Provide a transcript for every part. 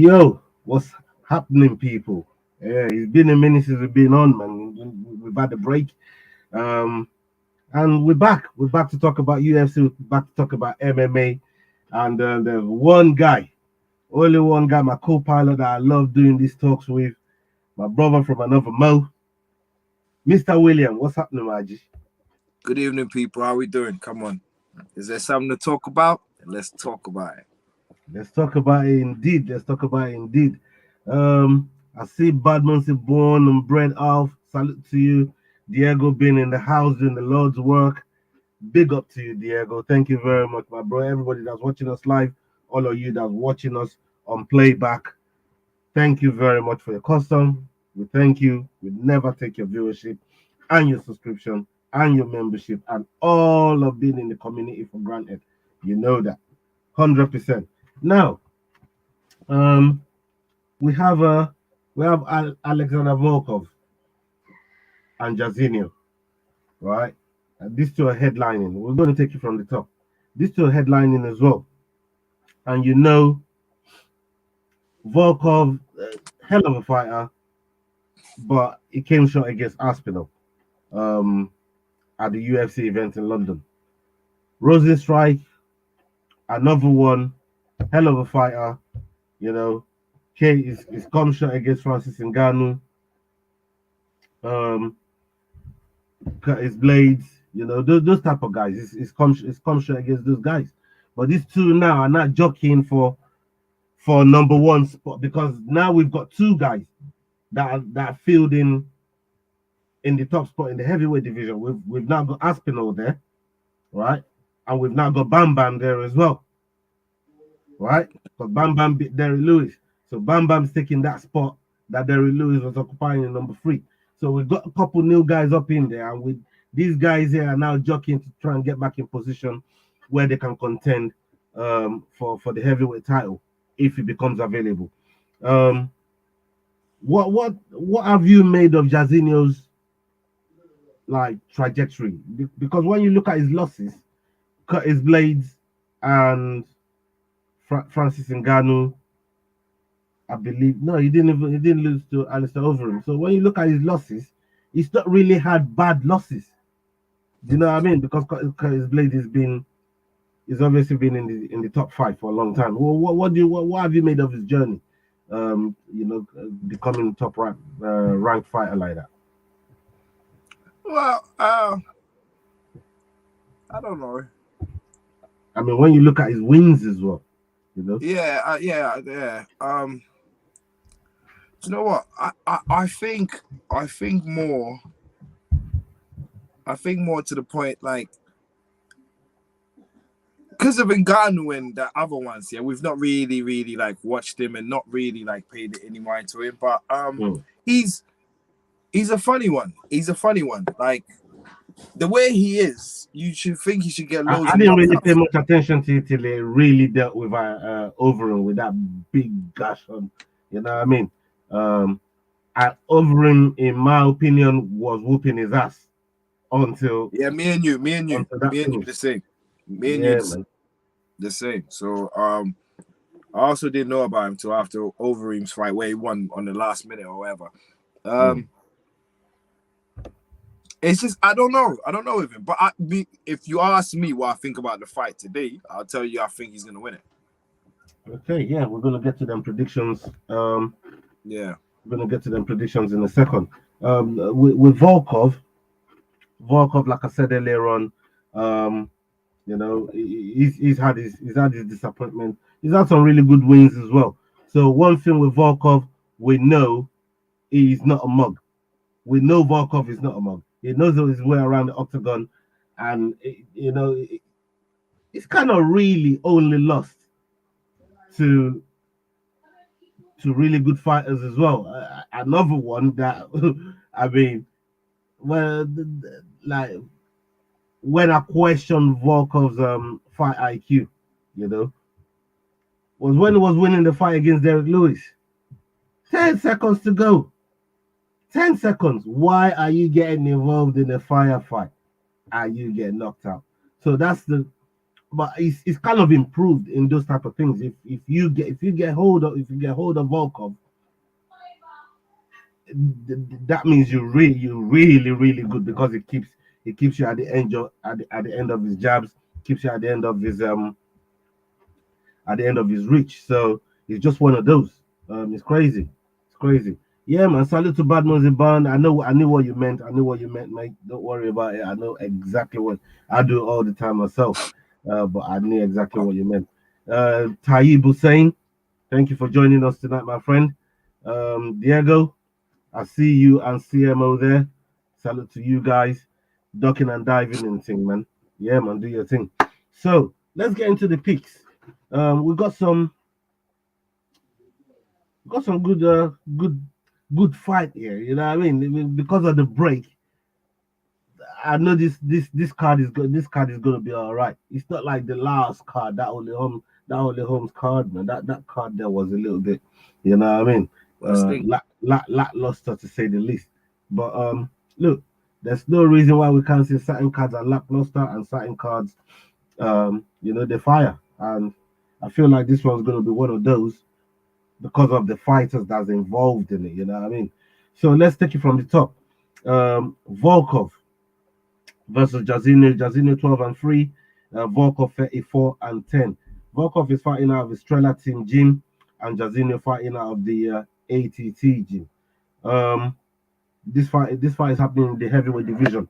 Yo, what's happening, people? Yeah, it's been a minute since we've been on, man. We've had a break, um, and we're back. We're back to talk about UFC. We're back to talk about MMA, and there's one guy, only one guy, my co-pilot that I love doing these talks with, my brother from another Mo, Mr. William. What's happening, Maji? Good evening, people. How we doing? Come on. Is there something to talk about? Let's talk about it. Let's talk about it indeed. Let's talk about it indeed. I see Badman born and bred off. Salute to you. Diego being in the house doing the Lord's work. Big up to you, Diego. Thank you very much, my bro. Everybody that's watching us live, all of you that's watching us on playback, thank you very much for your custom. We thank you. We never take your viewership and your subscription and your membership and all of being in the community for granted. You know that. 100%. Now, um, we have Alexander Volkov and Jazinho, right? These two are headlining. We're going to take it from the top. These two are headlining as well. And you know, Volkov, hell of a fighter, but he came short against Aspinall um, at the UFC event in London. Rosenstruik, another one, hell of a fighter, you know. K is come short against Francis Ngannou. Um, cut his blades, you know, those type of guys. It's come short against those guys. But these two now are not jockeying for number one spot because now we've got two guys that are fielding in the top spot in the heavyweight division. We've now got Aspinall there, right? And we've now got Bam Bam there as well, right? Because Bam Bam beat Derrick Lewis. So Bam Bam's taking that spot that Derrick Lewis was occupying in number 3. So we've got a couple new guys up in there, and with these guys here are now jockeying to try and get back in position where they can contend for the heavyweight title if it becomes available. Um, what have you made of Jairzinho's like trajectory? Because when you look at his losses, Curtis Blades and Francis Ngannou, I believe he didn't lose to Alistair Overeem. So when you look at his losses, he's not really had bad losses. Do you know what I mean? Because Curtis Blades he's obviously been in the top 5 for a long time. What have you made of his journey? Becoming top ranked fighter like that. Well, I don't know. I mean, when you look at his wins as well, you know. Yeah. You know what? I think more. I think more to the point, like, because of Ngannou and the other ones, yeah, we've not really like watched him and not really like paid any mind to him. But he's a funny one. He's a funny one. Like, the way he is, you should think he should get loads I of didn't really knockouts. pay much attention to it till they really dealt with Overeem with that big gash on. You know what I mean? Overeem, in my opinion, was whooping his ass until Me and you, that finish. the same. Me and you, Yeah, man. the same. So I also didn't know about him till after Overeem's fight where he won on the last minute or whatever. It's just I don't know with him. But if you ask me what I think about the fight today, I'll tell you I think he's gonna win it. Okay, yeah, we're gonna get to them predictions. Yeah. We're gonna get to them predictions in a second. With Volkov, like I said earlier on, you know, he's had his disappointment. He's had some really good wins as well. So one thing with Volkov, we know he's not a mug. We know Volkov is not a mug. He knows his way around the octagon, and it's kind of really only lost to really good fighters as well. Another one that I mean, well, like when I questioned Volkov's fight IQ, you know, was when he was winning the fight against Derrick Lewis. 10 seconds to go. 10 seconds. Why are you getting involved in a firefight? And you get knocked out. So that's the but it's kind of improved in those type of things. If you get hold of Volkov, that means you're really good, because it keeps you at the end of at the end of his jabs, keeps you at the end of his reach. So it's just one of those. It's crazy. It's crazy. Yeah, man. Salute to Bad Mosey Band. I knew what you meant. I knew what you meant, mate. Don't worry about it. I know exactly what I do all the time myself. But I knew exactly what you meant. Tayyib Hussein, thank you for joining us tonight, my friend. Diego, I see you and CMO there. Salute to you guys. Ducking and diving and thing, man. Yeah, man, do your thing. So let's get into the picks. We got some good fight here. You know what I mean? Because of the break, I know this card is good. This card is gonna be all right. It's not like the last card, that only homes card, man. That card there was a little bit, you know what I mean? Worst thing. Lackluster to say the least. But look, there's no reason why we can't say certain cards are lackluster and certain cards, they fire. And I feel like this one's gonna be one of those, because of the fighters that's involved in it. You know what I mean? So let's take it from the top. Volkov versus Jairzinho. Jairzinho 12-3. Volkov 34-10. Volkov is fighting out of the Strela team gym, and Jairzinho fighting out of the ATT gym. Um, this fight is happening in the heavyweight division.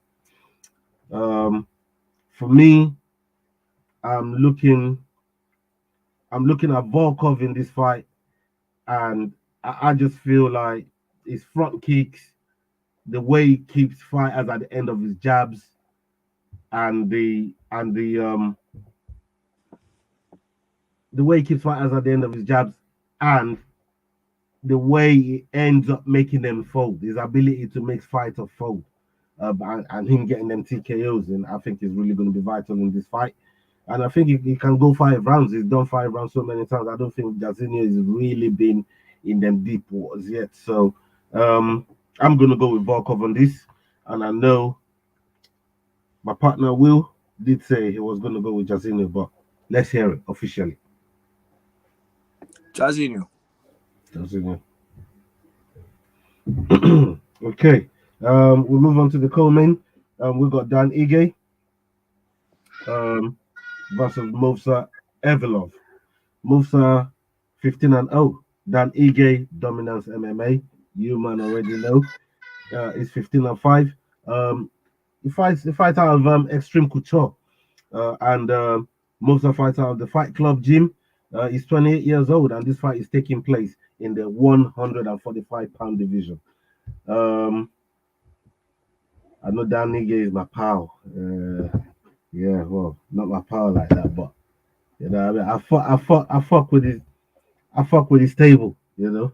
Um, for me, I'm looking I'm looking at Volkov in this fight, and I just feel like his front kicks, the way he keeps fighters at the end of his jabs, and the way he keeps fighters at the end of his jabs, and the way he ends up making them fold, his ability to make fighters fold, and him getting them TKOs, and I think is really going to be vital in this fight. And I think he can go 5 rounds. He's done 5 rounds so many times. I don't think Jairzinho has really been in them deep waters yet. So I'm going to go with Volkov on this. And I know my partner Will did say he was going to go with Jairzinho, but let's hear it officially. Jairzinho. Okay. We move on to the co-main. We got Dan Ige versus Movsa Evilov. Movsa 15-0. Dan Ige dominance MMA. You man already know. It's 15-5. He fights out of Extreme Couture, and Movsa fights out of the Fight Club gym. He's 28 years old, and this fight is taking place in the 145-pound division. I know Dan Ige is my pal. Yeah, well, not my pal like that, but you know, I mean, I fuck with his table, you know.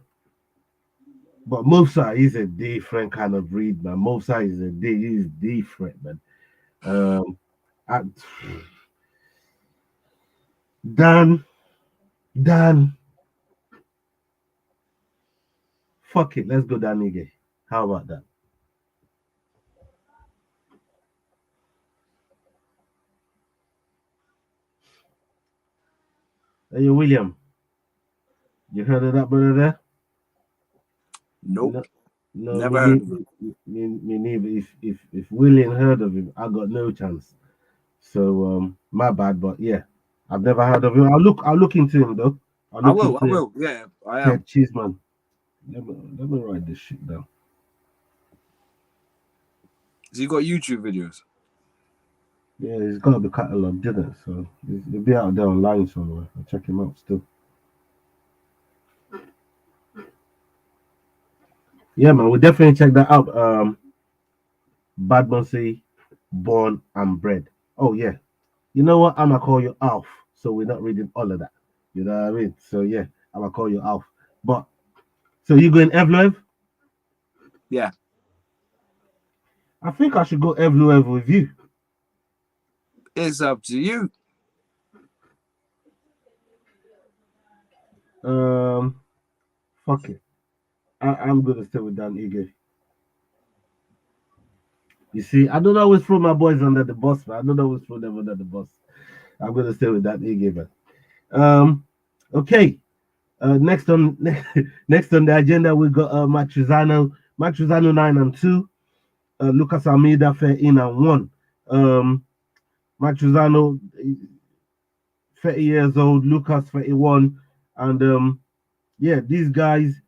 But Mosa is a different kind of breed, man. Mosa he's different, man. Um, I, Dan, Dan, fuck it, let's go Dan Ige. How about that? Hey, William, you heard of that brother there? Nope. No, no, Never heard of him. me neither. If William heard of him, I got no chance. So my bad, but yeah, I've never heard of him. I'll look into him though. I'll I look will. I into will. Yeah, I am. Ted Cheeseman. Let me write this shit down. Has he got YouTube videos? Yeah, he's got to be catalogued, didn't it? So he'll be out there online somewhere. I'll check him out still. Yeah, man, we'll definitely check that out. Bad Monsey, born and bred. Oh yeah. You know what? I'm gonna call you Alf, so we're not reading all of that. You know what I mean? So yeah, I'm gonna call you Alf. But so you going Evloev? Yeah. I think I should go Evloev with you. It's up to you. Fuck it. I'm gonna stay with Dan Ige. You see, I don't always throw my boys under the bus, man. I don't always throw them under the bus. I'm gonna stay with that given. Okay. Next on next on the agenda we got Matruzano 9-2, Lucas Almeida 13-1. Matruzano 30 years old, Lucas 31, and yeah, these guys.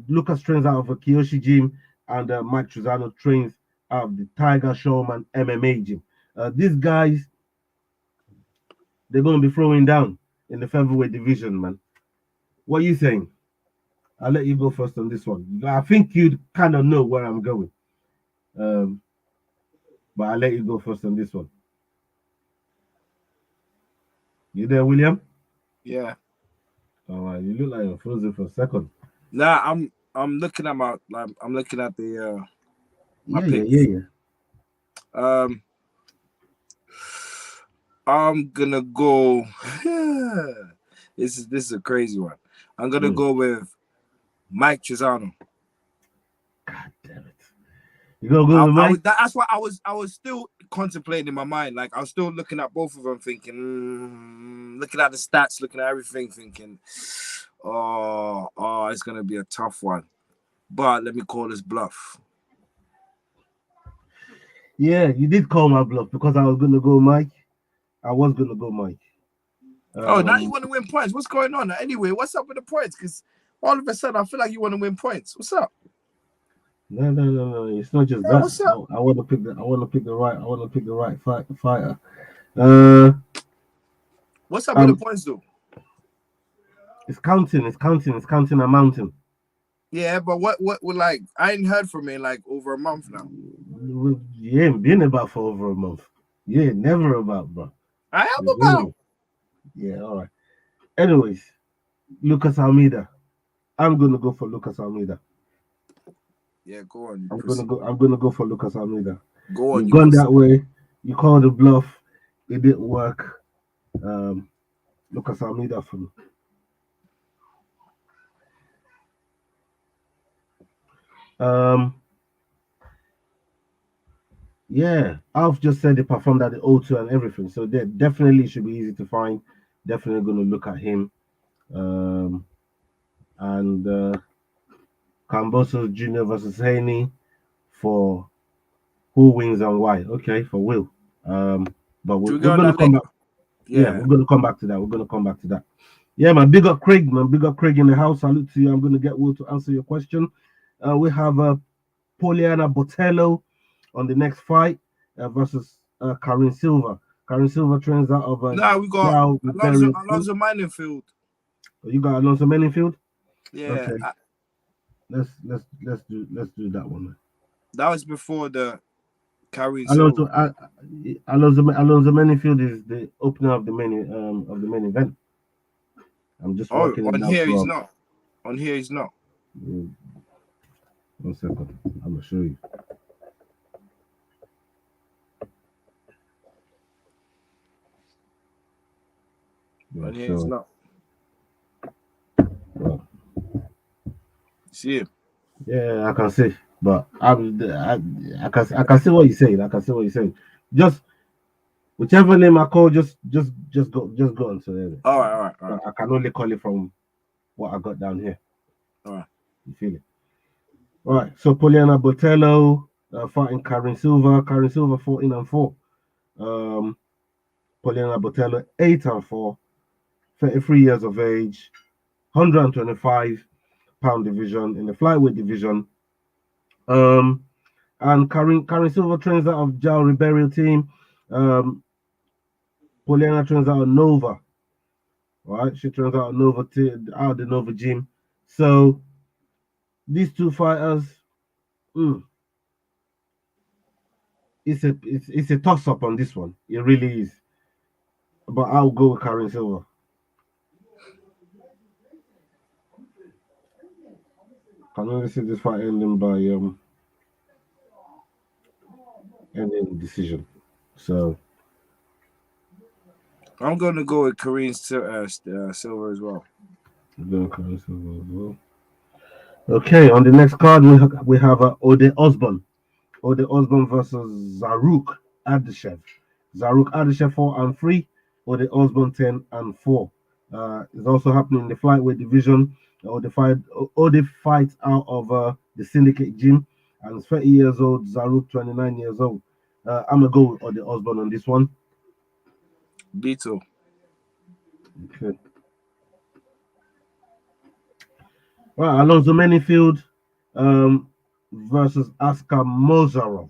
Lucas trains out of a Kiyoshi gym, and Mike Truzano trains out of the Tiger Showman MMA gym. These guys, they're going to be throwing down in the featherweight division, man. What are you saying? I'll let you go first on this one. I think you kind of know where I'm going, um, but I'll let you go first on this one. You there, William? Yeah. All right. You look like you're frozen for a second. Nah, I'm looking at my I'm looking at the my Yeah. picks. I'm gonna go. This is a crazy one. I'm gonna go with Mike Truzano. God damn it! You gonna go with Mike? That's why I was still contemplating in my mind. Like I was still looking at both of them, thinking, looking at the stats, looking at everything, thinking, oh, it's gonna be a tough one. But let me call this bluff. Yeah, you did call my bluff because I was gonna go Mike. I was gonna go Mike. Now you want to win points. What's going on? Anyway, what's up with the points? Because all of a sudden I feel like you want to win points. What's up? No. It's not just Yeah, that. what's up? I want to pick the right fighter. What's up with the points though? It's counting a mountain. Yeah, but what like I ain't heard from it like over a month now. You ain't been about for over a month. You ain't never about, bro. I am about. Yeah, all right. Anyways, Lucas Almeida. I'm gonna go for Lucas Almeida. Yeah, go on. I'm gonna go for Lucas Almeida. Go on. You've gone that way. You called the bluff. It didn't work. Lucas Almeida for me. Yeah, Alf just said they performed at the O2 and everything, so they definitely should be easy to find. Definitely going to look at him. And Camboso Jr. versus Haney for who wins and why. Okay, for Will. But we're going to come back. Yeah, we're going to come back to that. Yeah, man. Big up Craig, man. Big up Craig in the house. Salute to you. I'm going to get Will to answer your question. We have Poliana Botello on the next fight versus Karin Silva. Karin Silva trains out of we got Alonso Miningfield. Oh, you got Alonso Miningfield? Yeah. Okay. Let's do that one. Man. That was before the Karin Alonso Silva. Alonso Miningfield is the opener of the main event. I'm just working on here he's not. On here he's not. 1 second. I'm gonna show you. On here he's not. Well, see him? Yeah, I can see, but I can see what you're saying. I can see what you're saying. Just whichever name I call, just go into there. All right. I can only call it from what I got down here. All right. You feel it? All right. So Poliana Botello fighting Karin Silva. Karin Silva 14-4. Poliana Botello 8-4. 33 years of age. 125-pound division in the flyweight division. And Karin Silva trains out of Jao Ribeiro team. Poliana trains out of Nova. Right, she trains out of Nova out of the Nova gym. So these two fighters, it's a toss up on this one. It really is. But I'll go with Karin Silva. I can only see this fight ending by ending decision. So I'm gonna go with Karin Silva as well. Okay, on the next card we have Ode Osborne. Ode Osborne versus Zaruk Ardashev. Zaruk Ardashev 4-3. or the Osborne 10 and 4. It's also happening in the flyweight division, or the fight out of the syndicate gym. And it's 30 years old, Zaruk 29 years old. I'm gonna go with the Osborne on this one. Dito. Okay. Right, Alonso Manyfield versus Askar Mozarov,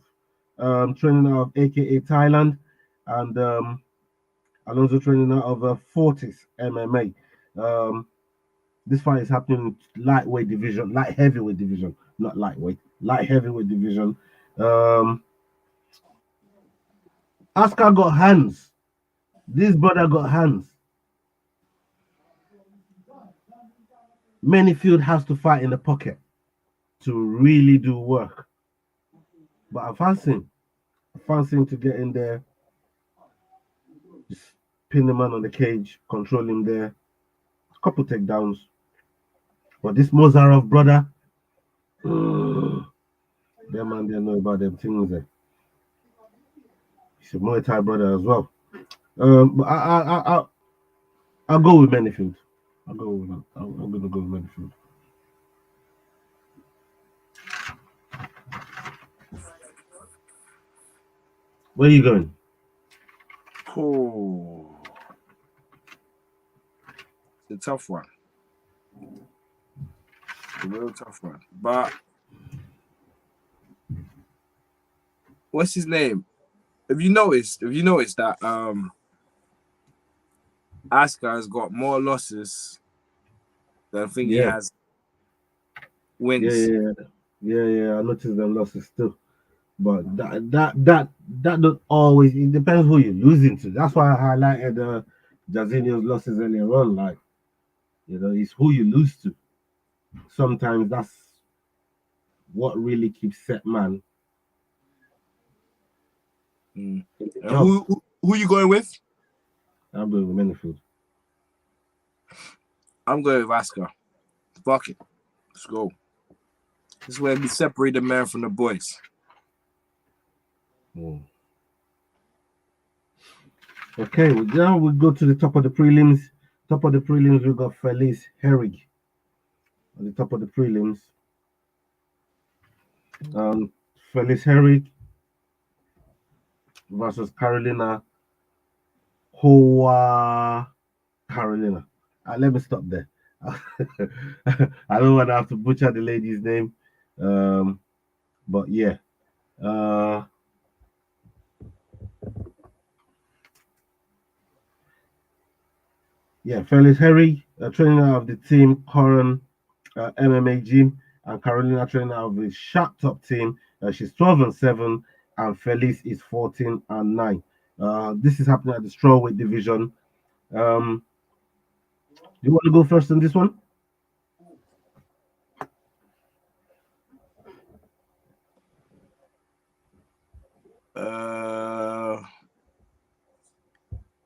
training out of AKA Thailand, and Alonso training out of Fortis MMA. This fight is happening in lightweight division, light heavyweight division, not lightweight, light heavyweight division. Askar got hands. This brother got hands. Manyfield has to fight in the pocket to really do work. But I fancy him to get in there, just pin the man on the cage, control him there, a couple takedowns. But this Mozarov brother, them man, they know about them things there. He's a Muay Thai brother as well. But I'll go with Manyfield. I'm gonna go with Manyfield. Where are you going? Oh, it's a tough one. A real tough one. But what's his name? Have you noticed that Askar has got more losses than I think he Yeah, has wins? yeah. I noticed them losses too. But that don't always. It depends who you're losing to. That's why I highlighted Jairzinho's losses earlier on. Like, it's who you lose to. Sometimes that's what really keeps set man Mm. in the And job. who you going with? I'm going with Manyfield. I'm going with Askar. Fuck it. Let's go. This is where we separate the man from the boys. Mm. Okay, well, now we go to the top of the prelims. Top of the prelims, we got Felice Herrig on the top of the prelims. Um, Felice Herrig versus Carolina Hoa Carolina. Let me stop there. I don't want to have to butcher the lady's name. But yeah. Felice Herrig, trainer of the team Coron MMA gym, and Carolina trainer of the Sharp Top team. She's 12-7, and Felice is 14-9. This is happening at the strawweight division. Do you want to go first on this one?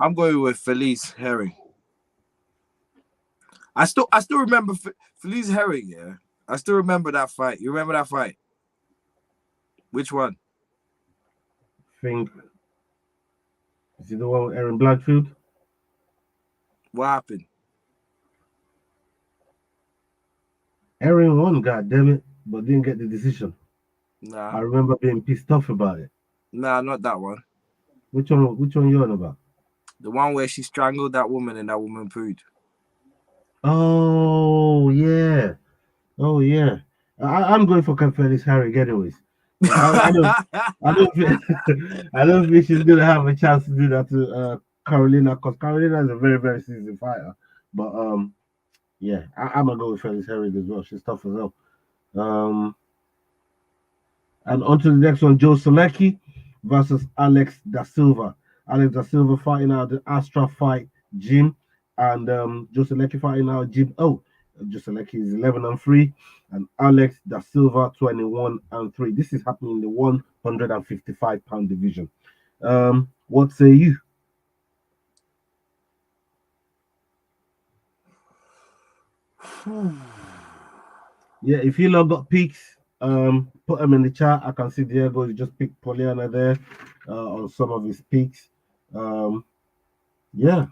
I'm going with Felice Herring. I still remember Felice Herring. Yeah, I still remember that fight. You remember that fight? Which one? Think is it the one with Aaron Blackfield? What happened? Aaron won, god damn it, but didn't get the decision. Nah. I remember being pissed off about it. Nah, not that one. Which one you on about? The one where she strangled that woman and that woman pooed. Oh yeah. I'm going for Felice Herrig anyways. I don't think I don't think she's gonna have a chance to do that to Carolina, because Carolina is a very, very seasoned fighter. But yeah, I'm gonna go with Felice Herrig as well. She's tough as well. And on to the next one, Joe Solecki versus Alex Da Silva. Alex Da Silva fighting out the Astra Fight gym, and Joe Solecki fighting out gym. Oh, Joe Solecki is 11-3, and Alex Da Silva 21-3. This is happening in the 155-pound division. What say you? Yeah, if you lot got peaks, put them in the chat. I can see Diego just picked Poliana there on some of his peaks. Yeah,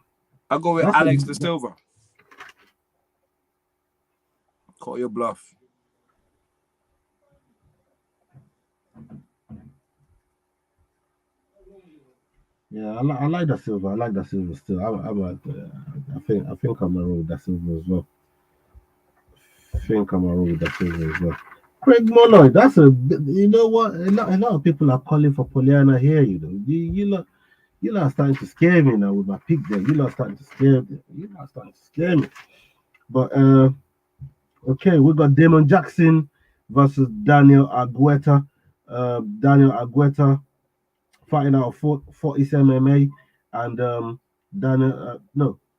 I'll go with that's a Alex De Silva. Call your bluff. yeah. I like Da Silva. I like Da Silva still. I think I'm a roll with Da Silva as well. I think I'm a roll with Da Silva as well. Craig Molloy, that's you know what? A lot of people are calling for Poliana here. You know, you lot are starting to scare me now with my pick there. You lot are starting to scare me. You lot are starting to scare me. But okay, we got Damon Jackson versus Daniel Agueta. Daniel Agueta fighting out of 47 MMA, and Daniel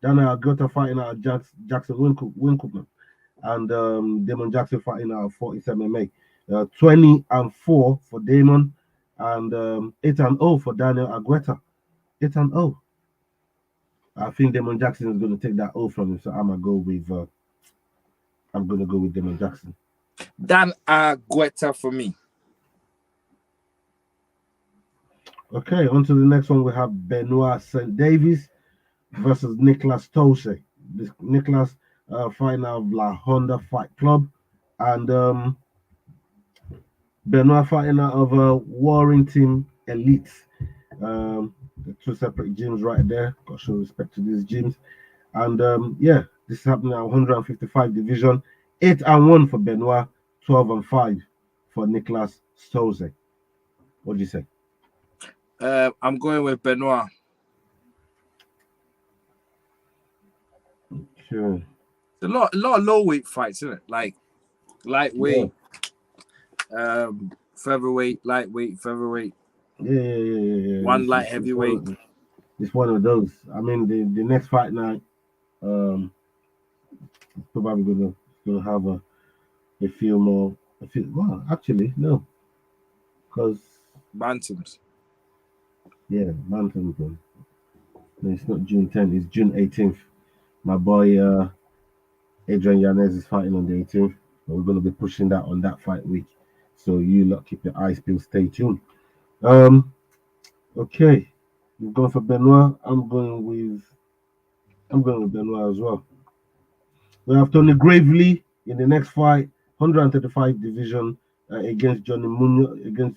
Agueta fighting out of Jackson Winkleman, and Damon Jackson fighting out of 47 MMA. 20-4 for Damon, and 8-0 for Daniel Agueta. 8-0. I think Damon Jackson is going to take that O from him, so I'm gonna go with Damon Jackson. Dan Agueta for me. Okay, on to the next one. We have Benoit St. Davis versus Nicholas Tose. This Nicholas fighting out of La Honda Fight Club, and Benoit fighting out of Warrington Elite. The two separate gyms right there. Got to show respect to these gyms. And yeah, this is happening at 155 division. 8-1 for Benoit, 12-5 for Nicholas Tose. What do you say? I'm going with Benoit. Sure. A lot of low weight fights, isn't it? Like lightweight, featherweight, lightweight, featherweight. Yeah. One light heavyweight. It's one of those. I mean, the next fight night, probably gonna have a few more. Well, actually, no, because Bantams. yeah, Mountain. No, it's not June 10th. It's June 18th. My boy Adrian Yanez is fighting on the 18th. And we're gonna be pushing that on that fight week. So you lot keep your eyes peeled. Stay tuned. Okay, you've gone for Benoit. I'm going with Benoit as well. We have Tony Gravely in the next fight, 135 division against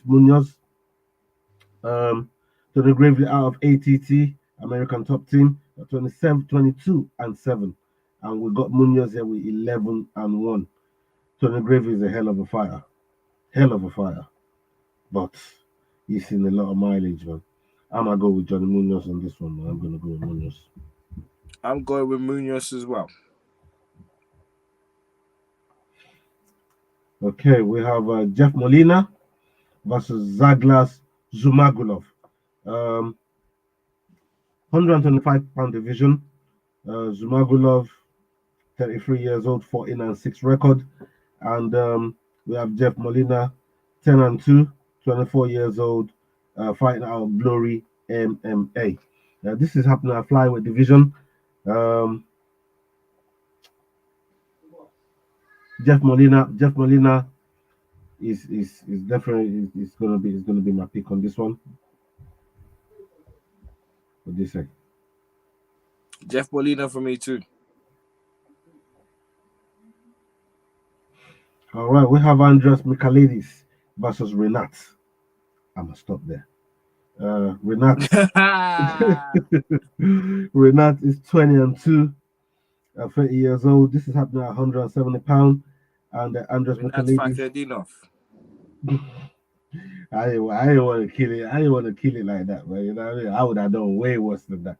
Munoz. Tony Gravely out of ATT, American Top Team, 27, 22-7, and we got Munoz here with 11-1. Tony Gravely is a hell of a fighter, but he's seen a lot of mileage, man. I'm gonna go with Johnny Munoz on this one, man. I'm gonna go with Munoz. I'm going with Munoz as well. Okay, we have Jeff Molina versus Zaglas Zumagulov. 125-pound division. Zumagulov, 33 years old, 14-6 record. And we have Jeff Molina, 10-2, 24 years old, fighting out of Glory MMA. This is happening at flyweight division. Jeff Molina is definitely is gonna be my pick on this one. What do you say? Jeff Molina for me too. All right, we have Andras Michailidis versus Renat. I'm gonna stop there. Renat Renat is 20-2, 30 years old. This is happening at 170 pounds. And Andras That's Michailidis. Fakredinov. I didn't want to kill it. I didn't want to kill it like that, man. You know what I mean? I would have done way worse than that.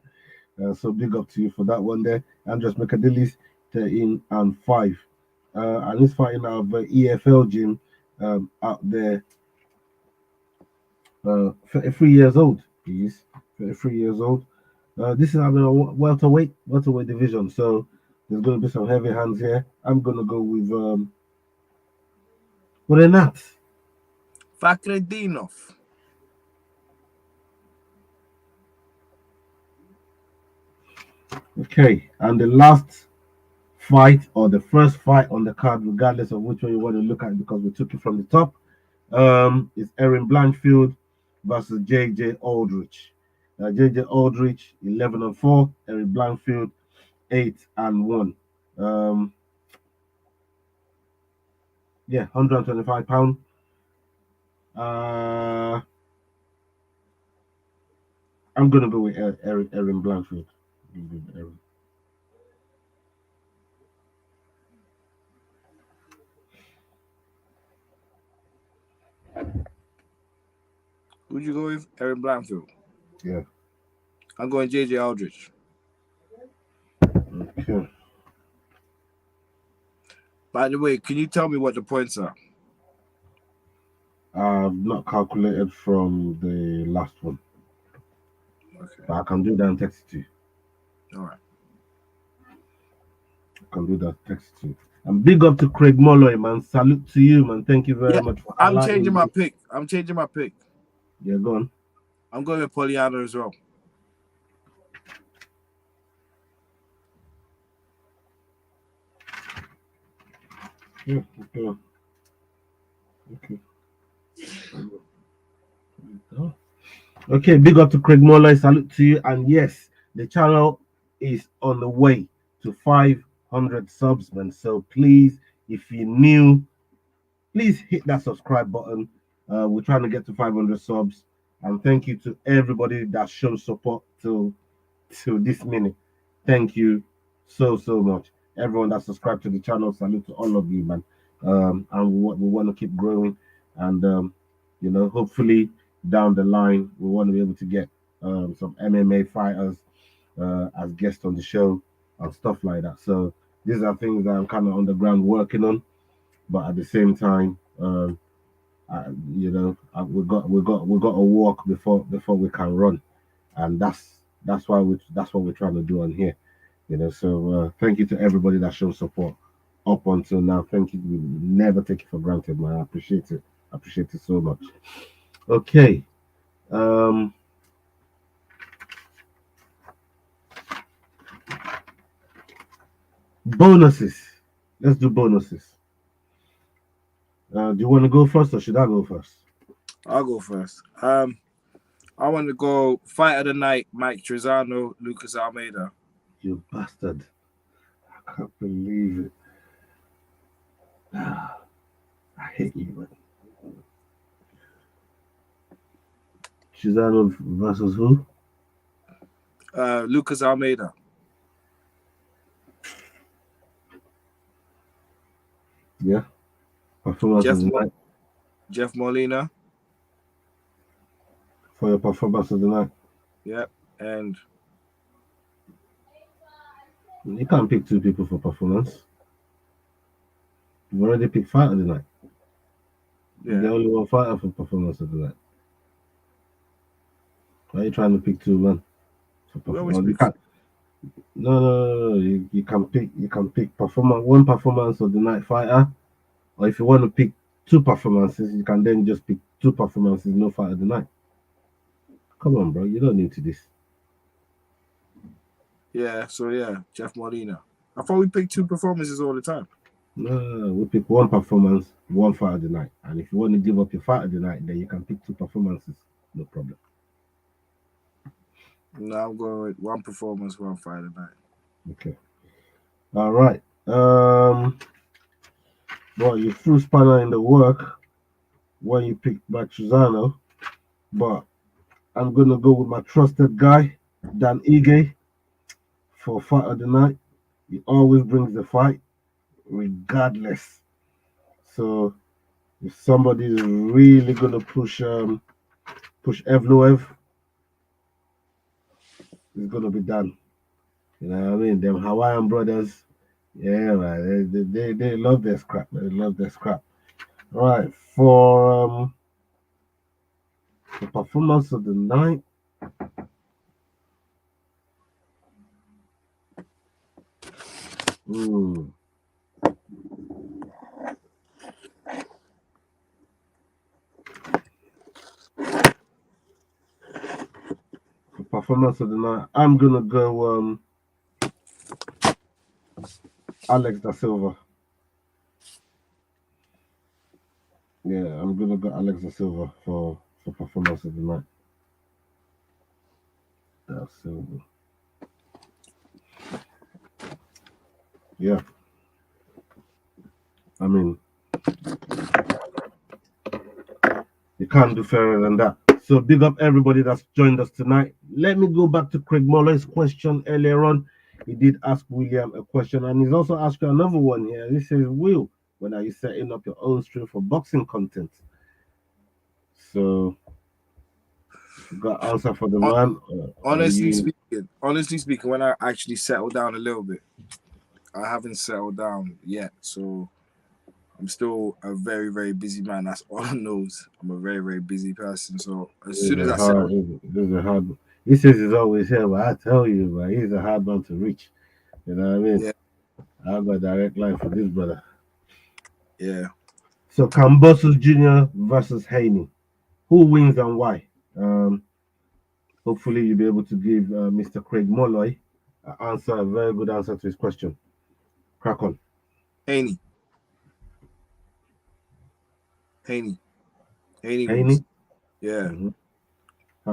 So big up to you for that one there. Andras Michailidis, 13-5. And he's fighting out of EFL gym out there. 33 years old. He is 33 years old. This is having a welterweight division. So there's going to be some heavy hands here. I'm going to go with Renat. Fakredinov. Okay, and the last fight or the first fight on the card, regardless of which one you want to look at, because we took it from the top, is Erin Blanchfield versus JJ Aldrich. JJ Aldrich 11-4, Eric Blankfield 8-1. Um, yeah, £125. I'm gonna go with Erin Blankfield. Who'd you go with? Aaron Blanfield. Yeah. I'm going JJ Aldrich. Okay. By the way, can you tell me what the points are? I've not calculated from the last one, Okay. but I can do that and text it to you. All right. I can do that, text it to you. And big up to Craig Molloy, man. Salute to you, man. Thank you very much for I'm changing my highlighting. pick. I'm changing my pick. Yeah, go on. I'm going with Poliano as well. Yeah, okay. Okay. Okay, big up to Craig Molloy. Salute to you. And yes, the channel is on the way to 500 subs, man. So please, if you're new, please hit that subscribe button. We're trying to get to 500 subs. And thank you to everybody that shows support till this minute. Thank you so much. Everyone that subscribed to the channel, salute to all of you, man. And we want to keep growing, and hopefully down the line we want to be able to get some MMA fighters as guests on the show and stuff like that. So these are things that I'm kind of on the ground working on, but at the same time, we got to walk before we can run, and that's what we're trying to do on here. So thank you to everybody that shows support up until now. Thank you. We never take it for granted, man. I appreciate it. I appreciate it so much. Okay. Um, Bonuses. Let's do bonuses. Do you want to go first or should I go first? I'll go first. I want to go fight of the night, Mike Trizano, Lucas Almeida. You bastard. I can't believe it. I hate you, man. Chisano versus who? Lucas Almeida. Yeah. Performance of the night. Jeff Molina. For your performance of the night. Yep. And you can't pick two people for performance. You've already picked fight of the night. You're the only one fighter for performance of the night. Why are you trying to pick two, man? For performance? You can't. No. You can pick. You can pick one performance of the night fighter, or if you want to pick two performances, you can then just pick two performances, no fight of the night. Come on, bro. You don't need to this. Yeah. So yeah, Jeff Molina. I thought we picked two performances all the time. No, we pick one performance, one fight of the night, and if you want to give up your fight of the night, then you can pick two performances. No problem. No, I'm going with one performance, one fight of the night. Okay. All right. Well, you threw spanner in the work when you picked Matruzano, but I'm gonna go with my trusted guy, Dan Ige, for fight of the night. He always brings the fight, regardless. So if somebody is really gonna push Evloev, it's gonna be done. You know what I mean? Them Hawaiian brothers, yeah, man, they love their scrap. They love their scrap. Right, for the performance of the night. For performance of the night, I'm gonna go Alex da Silva. Yeah, I'm gonna go Alex da Silva for performance of the night. So yeah, I mean, you can't do fairer than that. So big up everybody that's joined us tonight. Let me go back to Craig Muller's question earlier on. He did ask William a question, and he's also asked you another one here. This says, Will, when are you setting up your own stream for boxing content? So, got answer for the man? Honestly speaking, when I actually settle down a little bit, I haven't settled down yet. So I'm still a very, very busy man. That's all I know. I'm a very, very busy person. So as soon as I settle, This is a hard. He says he's always here, but I tell you, but he's a hard one to reach. You know what I mean? yeah, I have a direct line for this brother. yeah. So Cambosos Jr. versus Haney. Who wins and why? Um, Hopefully you'll be able to give Mr. Craig Molloy a very good answer to his question. Crack on. Haney, Haney, Haney wins. Haney? Yeah. Mm-hmm.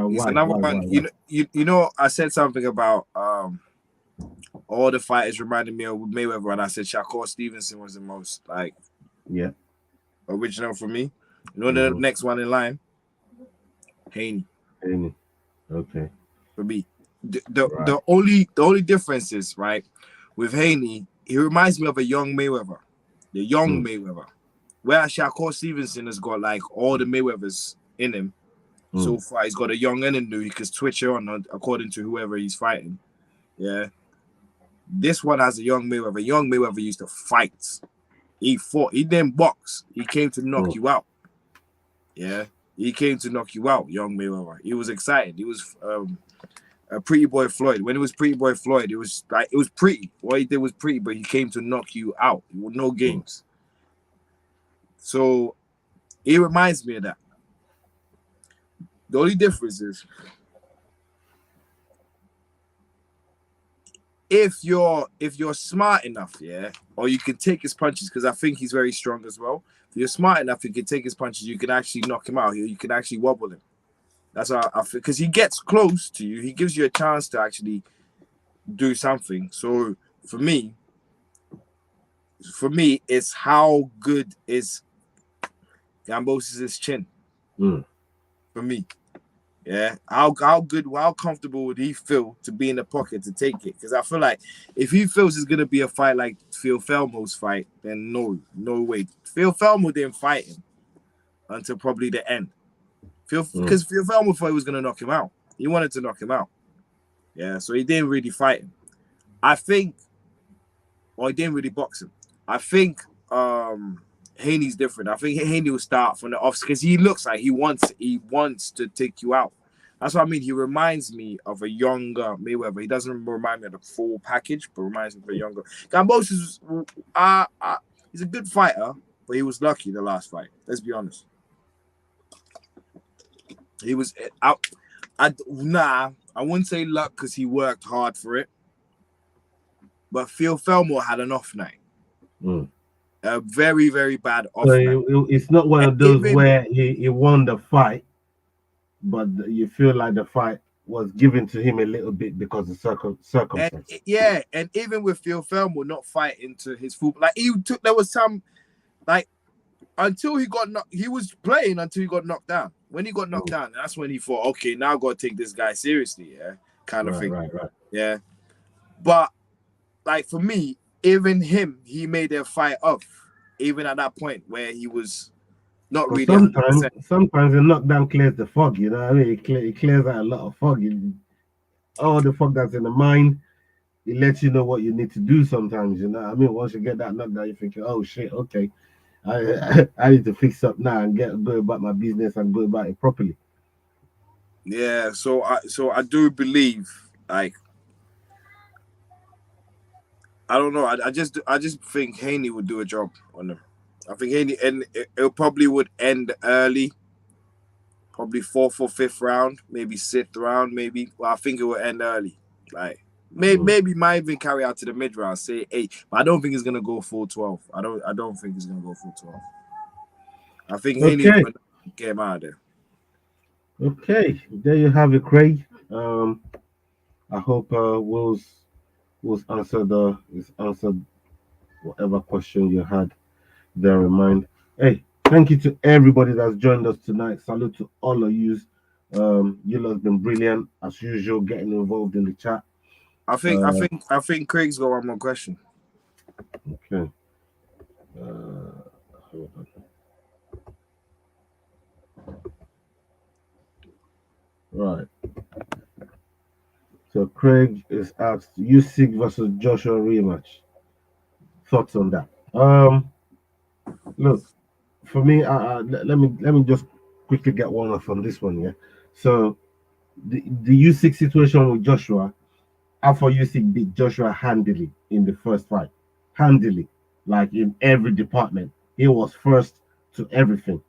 He's Why? another one. Why? You know, I said something about all the fighters reminded me of Mayweather, and I said Shakur Stevenson was the most like Yeah. original for me. You know, the next one in line, Haney. Haney. Okay. For me, the only difference is right with Haney. He reminds me of a young Mayweather, the young Mayweather. Whereas Shakur Stevenson has got like all the Mayweathers in him. So far, he's got a young and a new. He can switch it on according to whoever he's fighting. Yeah. This one has a young Mayweather. Young Mayweather used to fight. He fought. He didn't box. He came to knock you out. Yeah. He came to knock you out, young Mayweather. He was excited. He was a Pretty Boy Floyd. When it was Pretty Boy Floyd, it was pretty. What he did was pretty, but he came to knock you out. No games. So he reminds me of that. The only difference is if you're smart enough, yeah, or you can take his punches, because I think he's very strong as well. If you're smart enough, you can take his punches, you can actually knock him out. You can actually wobble him. That's how I feel, because he gets close to you. He gives you a chance to actually do something. So for me, it's how good is Gambosis' chin. For me. Yeah, how good, how comfortable would he feel to be in the pocket to take it? Because I feel like if he feels it's gonna be a fight like Phil Felmo's fight, then no way. Phil Felmo didn't fight him until probably the end. Because Phil Felmo thought he was gonna knock him out. He wanted to knock him out. Yeah, so he didn't really fight him. I think, or he didn't really box him. I think Haney's different. I think Haney will start from the off because he looks like he wants to take you out. That's what I mean. He reminds me of a younger Mayweather. He doesn't remind me of the full package, but reminds me of a younger. Gambos is he's a good fighter, but he was lucky the last fight. Let's be honest. He was out. I wouldn't say luck because he worked hard for it. But Phil Felmore had an off night. A very, very bad off night. It's not one of those where he won the fight, but you feel like the fight was given to him a little bit because of circumstance. And even with Phil Felmore not fighting to his full, like there was some, like until he got knocked, he was playing until he got knocked down. When he got knocked down, that's when he thought, okay, now I got to take this guy seriously, kind of thing. Right. Yeah, but like for me, even him, he made their fight up, even at that point where he was not really. Sometimes the knockdown clears the fog. You know what I mean? It clears out a lot of fog. All the fog that's in the mind, it lets you know what you need to do. Sometimes, you know what I mean? Once you get that knockdown, you're thinking, oh shit, okay, I need to fix up now and go about my business and go about it properly. Yeah, so I do believe, like, I don't know. I just think Haney would do a job on him. I think Haney, and it probably would end early, probably 4th or 5th round, maybe 6th round, maybe. Well, I think it will end early. Like maybe might even carry out to the mid round, say 8. But I don't think it's gonna go full 12. I don't think it's gonna go full 12. I think Haney will get him out of there. Okay, there you have it, Craig. I hope Will's answered whatever question you had there in mind. Hey, thank you to everybody that's joined us tonight. Salute to all of you. You lot have been brilliant as usual, getting involved in the chat. I think Craig's got one more question. Okay. Hold on. Right. So Craig is asked Usyk versus Joshua rematch. Thoughts on that? Look, for me, let me just quickly get one off on this one. Yeah. So the Usyk situation with Joshua, Alpha Usyk beat Joshua handily in the first fight, handily, like in every department. He was first to everything.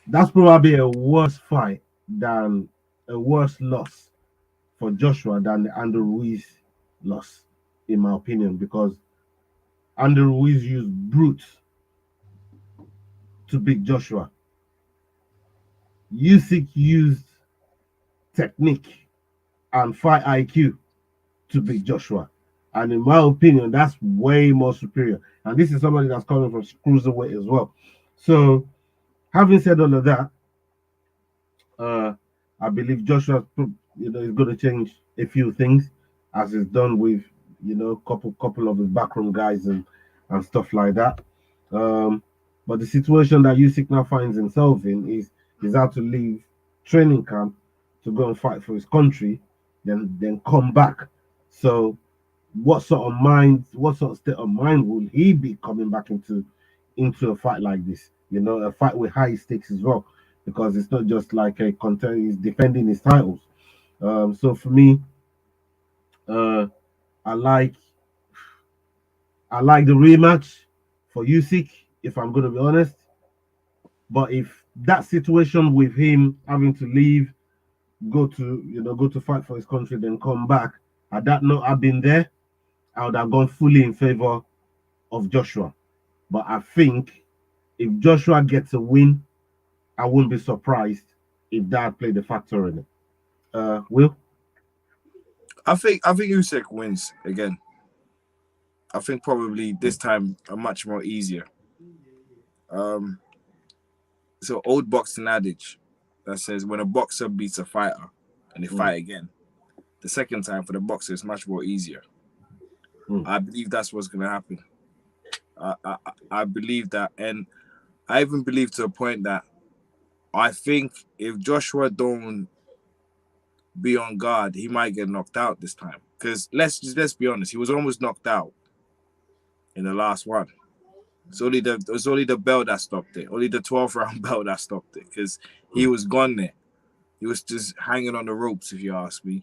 That's probably a worse fight than a worse loss for Joshua than the Andrew Ruiz loss, in my opinion, because Andrew Ruiz used brute to beat Joshua. Usyk used technique and fight IQ to beat Joshua. And in my opinion, that's way more superior. And this is somebody that's coming from cruiserweight as well. So, having said all of that, uh, I believe Joshua, is going to change a few things, as is done with, couple of his backroom guys and stuff like that. Um, but the situation that Usyk now finds himself in is he's had to leave training camp to go and fight for his country, then come back. So what sort of state of mind will he be coming back into a fight like this? A fight with high stakes as well, because it's not just like a contender; he's defending his titles. So for me, uh, I like I like the rematch for Usyk, if I'm going to be honest. But if that situation with him having to leave, go to fight for his country, then come back, had that not have been there, I would have gone fully in favor of Joshua. But I think if Joshua gets a win, I wouldn't be surprised if that played a factor in it. Will? I think Usyk wins again. I think probably this time a much more easier. Um, so old boxing adage that says when a boxer beats a fighter and they fight again, the second time for the boxer is much more easier. I believe that's what's gonna happen. I believe that, and I even believe to a point that I think if Joshua don't be on guard, he might get knocked out this time. Because let's be honest, he was almost knocked out in the last one. It was only the bell that stopped it. Only the 12th round bell that stopped it. Because he was gone there. He was just hanging on the ropes, if you ask me.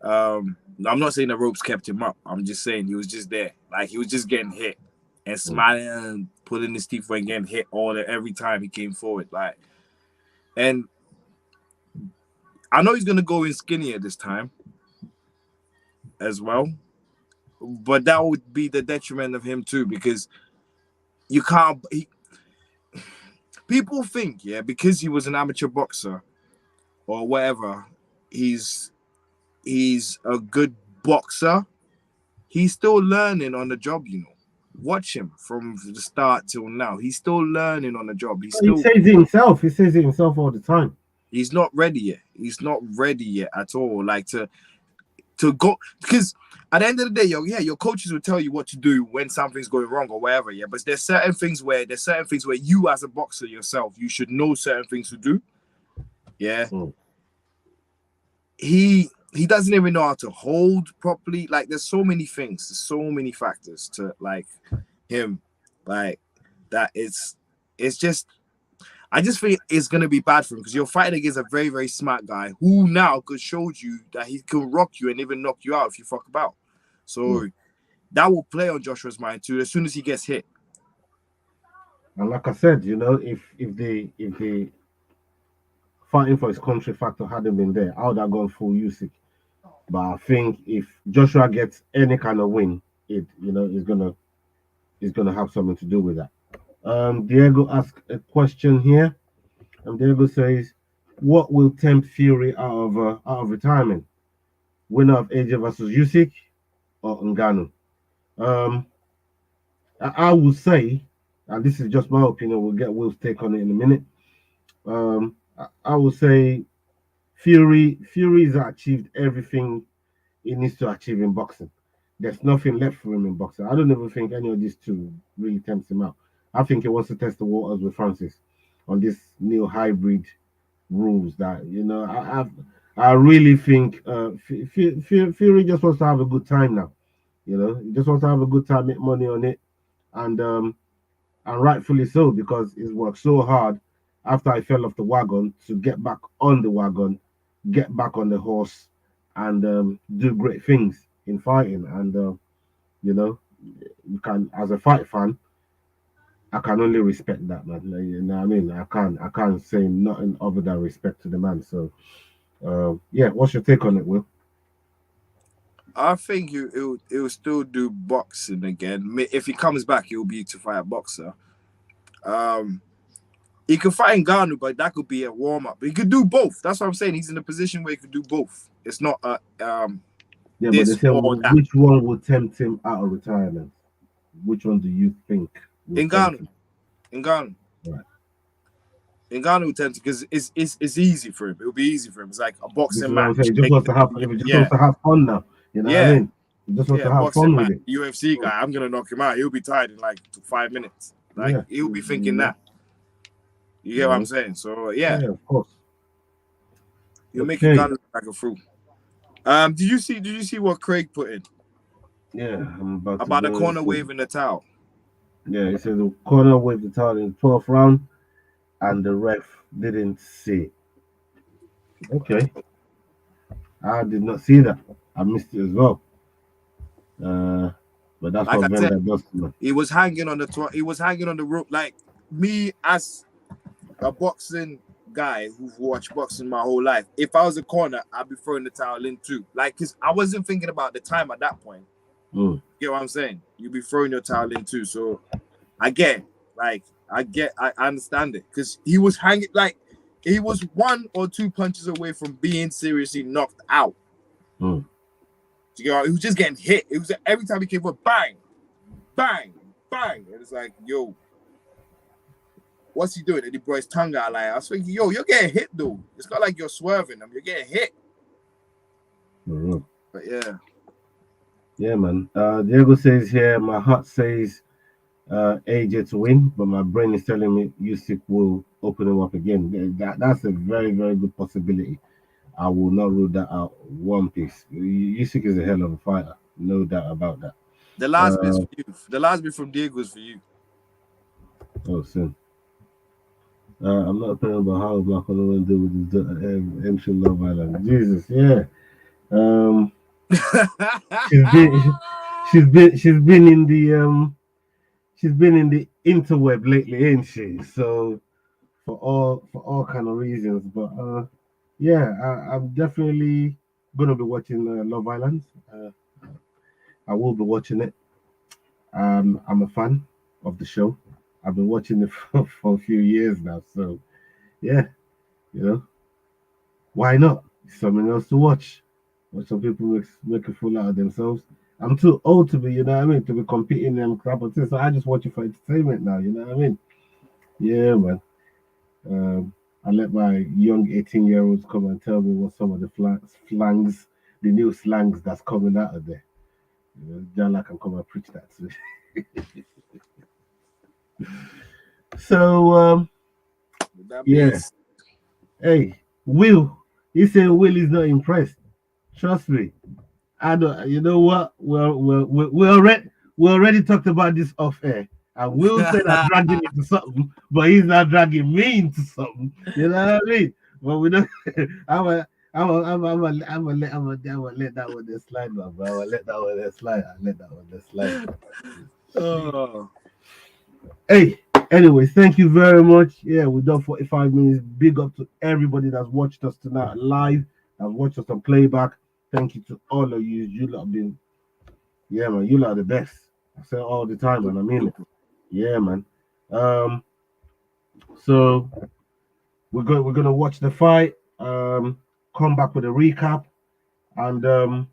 I'm not saying the ropes kept him up. I'm just saying he was just there. Like he was just getting hit and smiling and pulling his teeth and getting hit every time he came forward. And I know he's gonna go in skinnier this time as well. But that would be the detriment of him too, because you can't. People think, because he was an amateur boxer or whatever, he's a good boxer. He's still learning on the job, Watch him from the start till now. He's still learning on the job. He says it himself. He says it himself all the time. He's not ready yet. He's not ready yet at all. Like to go, because at the end of the day, your coaches will tell you what to do when something's going wrong or whatever, but there's certain things where you as a boxer yourself, you should know certain things to do. He doesn't even know how to hold properly. Like there's so many things, there's so many factors to like him, like that. It's just, I just think it's going to be bad for him because you're fighting against a very, very smart guy who now could show you that he can rock you and even knock you out if you fuck about. So that will play on Joshua's mind too as soon as he gets hit. And like I said, if the fighting for his country factor hadn't been there, I would have gone full Usyk. But I think if Joshua gets any kind of win, is gonna have something to do with that. Diego asked a question here, and Diego says, "What will tempt Fury out of retirement?" winner of AJ versus Usyk or Ngannou. Um, I would say, and this is just my opinion. We'll get Will's take on it in a minute. I would say Fury's achieved everything he needs to achieve in boxing. There's nothing left for him in boxing. I don't even think any of these two really tempts him out. I think he wants to test the waters with Francis on this new hybrid rules that I really think Fury just wants to have a good time now. He just wants to have a good time, make money on it, and rightfully so because he's worked so hard after I fell off the wagon to get back on the wagon, get back on the horse, and do great things in fighting. And you know, you can, as a fight fan, I can only respect that man. You know what I mean? I can't say nothing other than respect to the man. So yeah, what's your take on it, Will? I think he'll still do boxing again. If he comes back, he'll be to fight a boxer. He could fight Ngannou, but that could be a warm up. He could do both. That's what I'm saying. He's in a position where he could do both. It's not Yeah, but they this say or that. which one will tempt him out of retirement? Which one do you think will tempt him? Ngannou. Right. Ngannou will tempt because it's easy for him. It'll be easy for him. It's like a This boxing is what I'm match. saying. He just wants to have. He just wants to have fun now. You know what I mean? He just wants to have boxing fun match. with it. UFC guy. I'm gonna knock him out. He'll be tired in like 5 minutes. Like he'll be thinking that. You get what I'm saying? So Yeah, of course. He'll make Ngannou look like a fool. Did you see what Craig put in? Yeah, I'm about the corner waving the towel. Yeah, he said the corner waved the towel in the 12th round, and the ref didn't see it. Okay, I did not see that. I missed it as well. But that's like what Venda does. He was hanging on the rope. Like me as a boxing guy who've watched boxing my whole life. If I was a corner, I'd be throwing the towel in too. Like, cause I wasn't thinking about the time at that point. You get what I'm saying? You'd be throwing your towel in too. So I get, I understand it. Cause he was hanging, like he was 1 or 2 punches away from being seriously knocked out. You know, he was just getting hit. It was every time he came for bang, bang, bang. And it's like, yo, what's he doing? And he brought his tongue out. Like, I was thinking, yo, you're getting hit though. It's not like you're swerving them. You're getting hit. But yeah. Yeah, man. Diego says here, my heart says AJ to win, but my brain is telling me Usyk will open him up again. That's a very, very good possibility. I will not rule that out one piece. Usyk is a hell of a fighter, no doubt about that. The last bit's for you. The last bit from Diego is for you. Oh, soon. I'm not opinion about how Black will do with his entry Love Island. Jesus, yeah. She's been in the interweb lately, ain't she? So for all kind of reasons, but yeah, I'm definitely gonna be watching Love Island. I will be watching it. I'm a fan of the show. I've been watching it for a few years now, so yeah, why not? Something else to watch. But some people make a fool out of themselves. I'm too old to be, to be competing in them crap and things. So I just watch it for entertainment now, you know what I mean? Yeah, man. I let my young 18-year-olds come and tell me what some of the slangs, the new slangs that's coming out of there. John, I can come and preach that. So, yeah. Hey, Will. He said Will is not impressed. Trust me. I don't. You know what? We already talked about this off air. And Will said I dragged him into something, but he's not dragging me into something. You know what I mean? But we don't. I'm gonna let that one slide, my bro. Let that one slide. Oh. Hey, anyway, thank you very much. Yeah, we've done 45 minutes. Big up to everybody that's watched us tonight live, that's watched us on playback. Thank you to all of you. You lot been, yeah, man. You lot are the best. I say it all the time, and I mean it. Yeah, man. So we're gonna watch the fight. Come back with a recap. and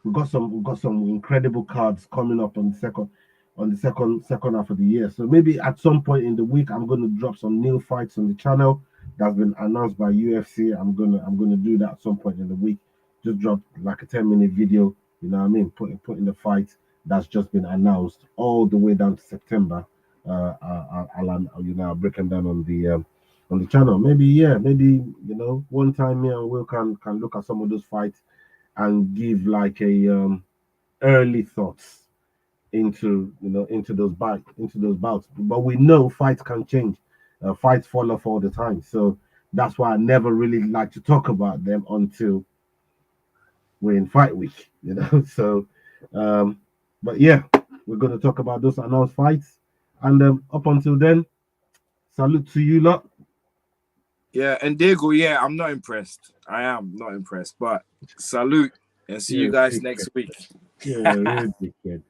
we've got some incredible cards coming up on the second half of the year. So maybe at some point in the week, I'm going to drop some new fights on the channel that's been announced by UFC. I'm gonna do that at some point in the week. Just drop like a 10-minute video. You know what I mean? Putting the fight that's just been announced all the way down to September. I'll break them down on the channel. Maybe, yeah, maybe, one time me and Will can look at some of those fights and give like a early thoughts into those bouts. But we know fights can change. Fights fall off all the time. So that's why I never really like to talk about them until we're in fight week. So but yeah, we're going to talk about those announced fights, and up until then, salute to you lot. Yeah, and Diego, yeah, I'm not impressed. I am not impressed, but salute and see you guys next week. Yeah, really big kid.